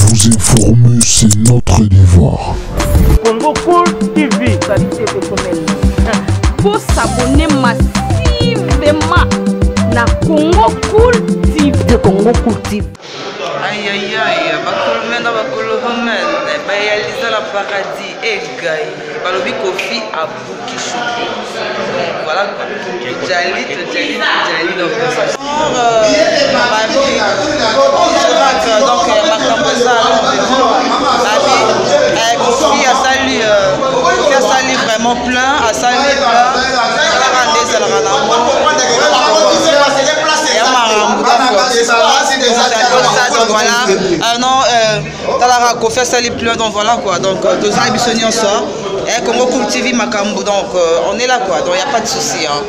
Vous informer, c'est notre devoir. Congo Cool TV. Faut s'abonner massivement na Congo Cool TV. De Congo Cool TV. Aïe aïe aïe, bakolomena bakolomena, bayaliza la paradis, Gaï, balobi Kofi à Boukisho. Voilà quoi. Jali, donc donc Makambosa, Kofi a sali vraiment plein, a sali plein, donc voilà, non, Talara Kofi a sali plein, donc voilà quoi, donc deux ans et on sort, et Congo Cool TV Makambo, donc on est là quoi, donc il n'y a pas de souci. Hein.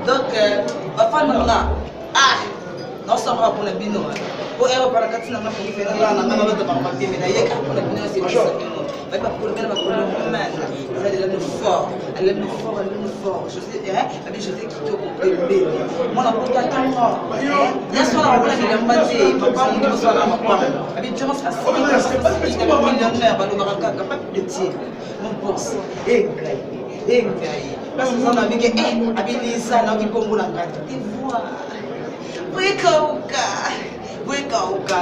Donc, non seulement pour le bino, pour elle, par la catine, pour faire la papier, mais d'ailleurs, pour le bino, c'est mais pas pour le bien, pour le humain. Elle aime fort, elle aime fort, elle aime fort. Je sais, je sais qui te bébé. Moi, la porte à moi. Bien sûr, la porte à ma bâtie, papa, on dit, soit ma part. Avec Jones, à 6 millionnaire, bah, le baraka, capable de tirer. boss. Eh, parce que ça m'a dit que, habilisa, n'a qui comme la carte d'ivoire. Oui,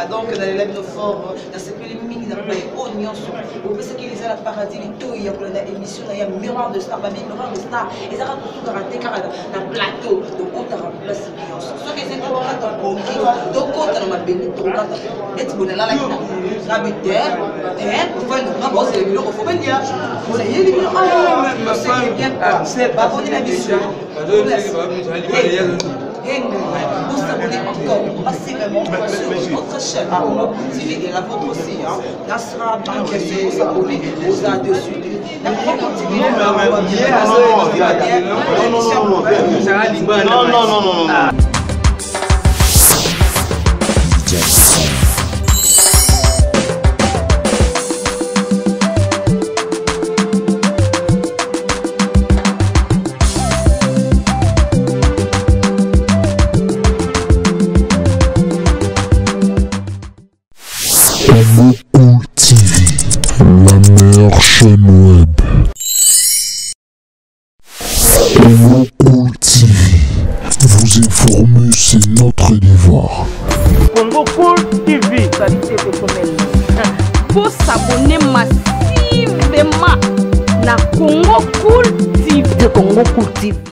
donc dans les lèvres forts, dans ce que les mines n'a pas oignon sur. Vous pensez qu'il y a la paradis, il y a l'émission, il y a miroir de star, miroir de star, et ça va tout rater car dans le plateau, donc on t'a remplacé bien. Soit que c'est pour la donc on t'a ma béni, donc on est bon là la bêtère, et pour faire une grande c'est le bureau, il faut bien dire. Vous avez dit, ah, c'est bien, c'est pas bon la mission. Vous s'abonnez encore, passez vraiment sur votre chaîne. Et la vôtre aussi, là sera encaissé, vous s'abonnez, vous avez dessus. Non. Congo Cool TV, la meilleure chaîne web. Congo Cool TV, vous informer c'est notre devoir. Congo Cool TV, qualité personnelle. Pour s'abonner massivement na Congo Cool TV. Congo Cool TV.